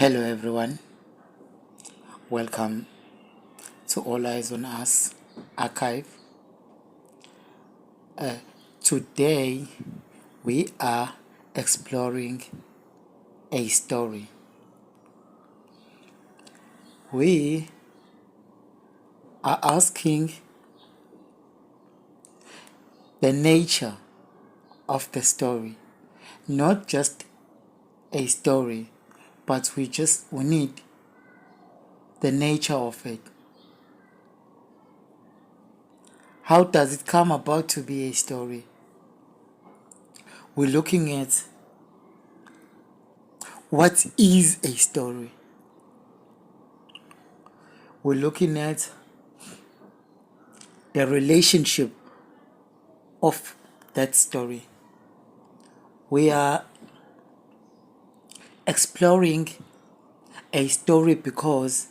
Hello everyone, welcome to All Eyes on Us archive. Today we are exploring a story. We are asking the nature of the story, not just a story, but we need the nature of it. How does it come about to be a story? We're looking at what is a story. We're looking at the relationship of that story. We are exploring a story because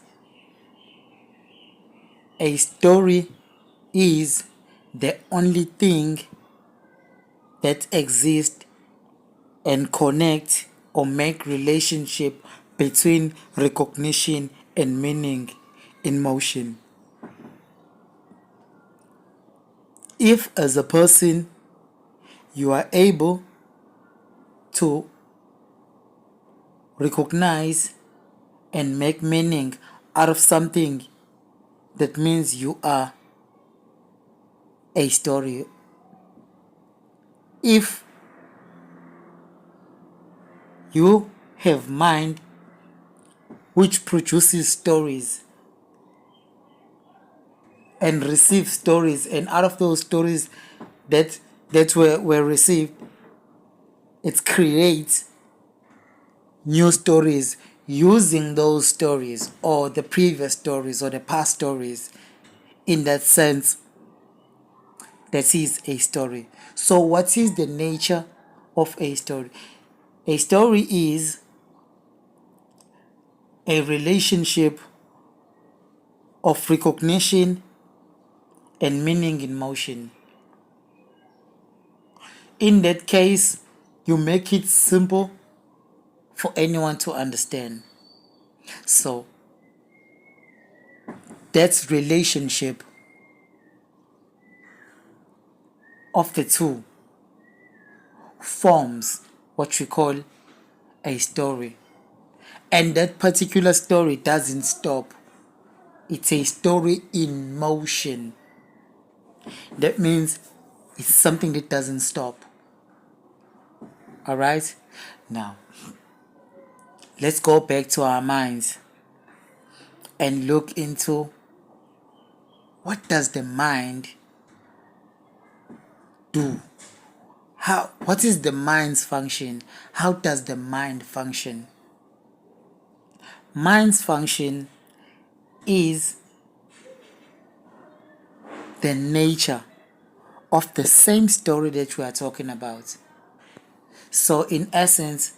a story is the only thing that exists and connect or make relationship between recognition and meaning in motion. If as a person you are able to recognize and make meaning out of something, that means you are a story. If you have mind which produces stories and receives stories, and out of those stories that were received, it creates new stories using those stories or the previous stories or the past stories. In that sense, that is a story. So what is the nature of a story? A story is a relationship of recognition and meaning in motion. In that case, you make it simple for anyone to understand. So that relationship of the two forms what we call a story. And that particular story doesn't stop. It's a story in motion. That means it's something that doesn't stop. Alright? Now, let's go back to our minds and look into what does the mind do? What is the mind's function? How does the mind function? Mind's function is the nature of the same story that we are talking about. So in essence,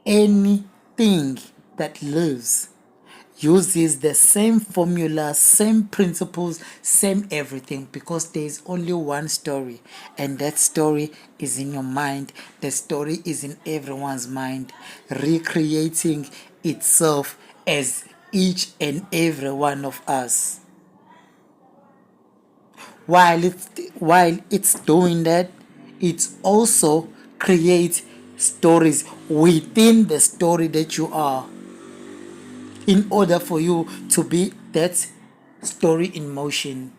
anything that lives uses the same formula, same principles, same everything, because there is only one story, and that story is in your mind. The story is in everyone's mind, recreating itself as each and every one of us. While it's doing that, it also creates stories within the story that you are, in order for you to be that story in motion.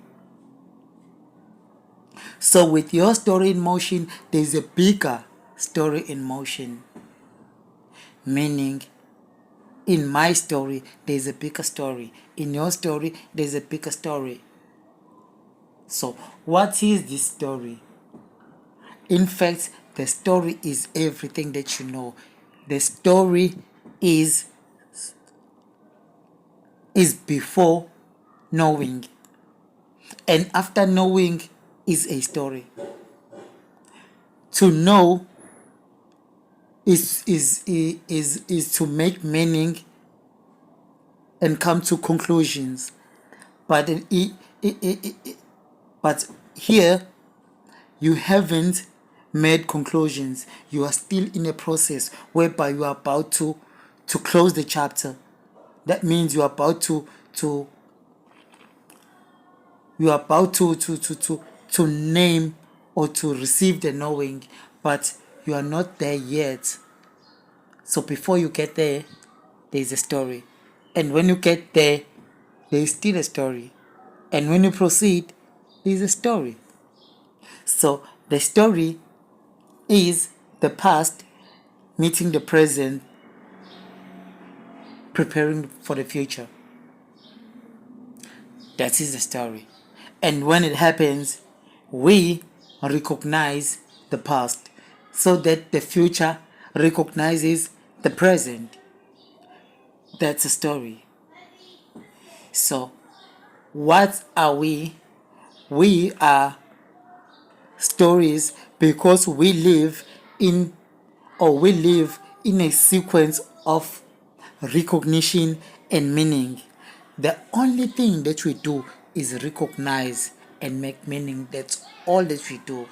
So with your story in motion, there's a bigger story in motion. Meaning, in my story, there's a bigger story. In your story, there's a bigger story. So what is this story? In fact, the story is everything that you know. The story is before knowing, and after knowing is a story. To know is to make meaning and come to conclusions, but but here you haven't made conclusions. You are still in a process whereby you are about to to close the chapter. That means you're about to you're about to name or to receive the knowing, but you are not there yet. So before you get there, there's a story. And when you get there, there is still a story. And when you proceed, there's a story. So the story is the past meeting the present, preparing for the future. That is the story. And when it happens, we recognize the past so that the future recognizes the present. That's a story. So, what are we? We are stories because we live in a sequence of recognition and meaning. The only thing that we do is recognize and make meaning. That's all that we do.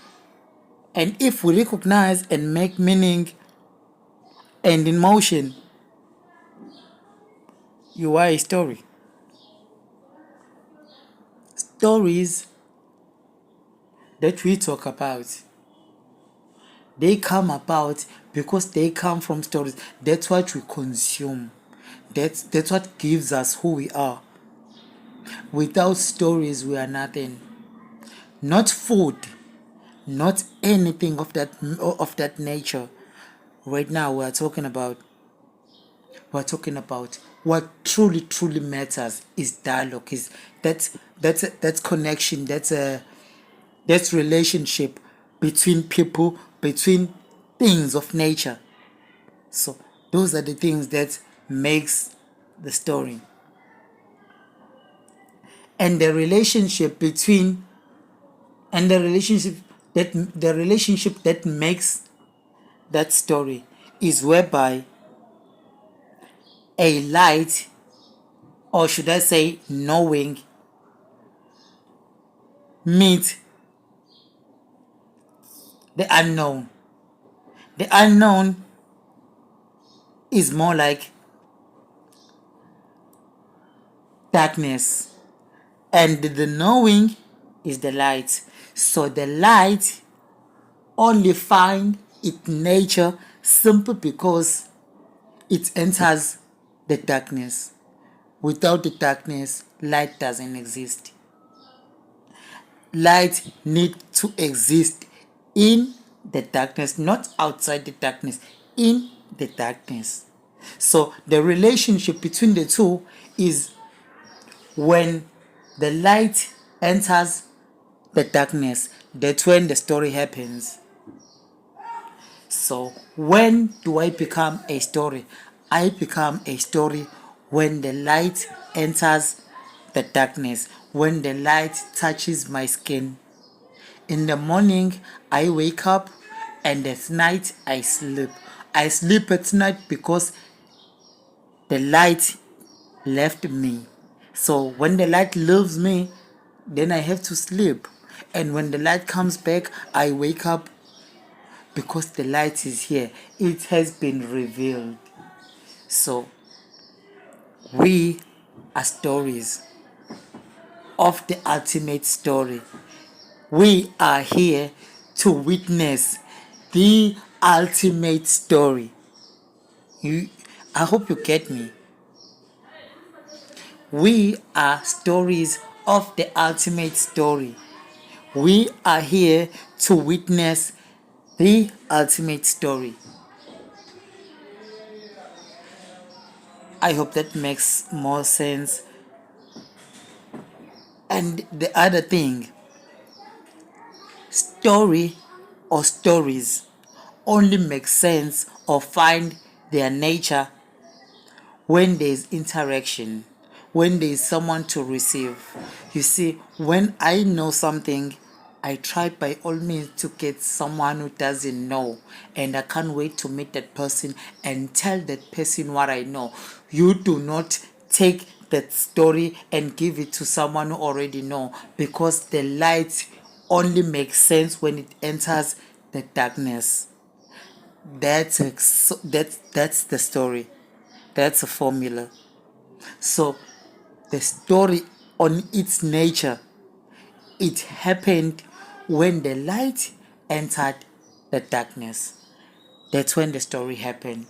And if we recognize and make meaning and in motion, you are a story. Stories that we talk about, they come about because they come from stories. That's what we consume. That's what gives us who we are. Without stories, we are nothing. Not food, not anything of that nature. Right now, we're talking about what truly matters is dialogue. Is that's connection. That's relationship between people, between things of nature. So those are the things that makes the story. And the relationship between and the relationship that makes that story is whereby a light, or should I say knowing, meets the unknown. The unknown is more like darkness, and the knowing is the light. So the light only find its nature simply because it enters the darkness. Without the darkness, light doesn't exist. Light needs to exist in the darkness, not outside the darkness, in the darkness. So the relationship between the two is when the light enters the darkness, that's when the story happens. So when do I become a story? I become a story when the light enters the darkness, when the light touches my skin. In the morning, I wake up, and at night, I sleep. I sleep at night because the light left me. So when the light leaves me, then I have to sleep. And when the light comes back, I wake up because the light is here. It has been revealed. So we are stories of the ultimate story. We are here to witness the ultimate story. I hope you get me. We are stories of the ultimate story. We are here to witness the ultimate story. I hope that makes more sense. And the other thing, story or stories only make sense or find their nature when there is interaction, when there is someone to receive. You see, when I know something, I try by all means to get someone who doesn't know, and I can't wait to meet that person and tell that person what I know. You do not take that story and give it to someone who already know, because the light only makes sense when it enters the darkness. That's the story. That's a formula. So the story on its nature, it happened when the light entered the darkness. That's when the story happened.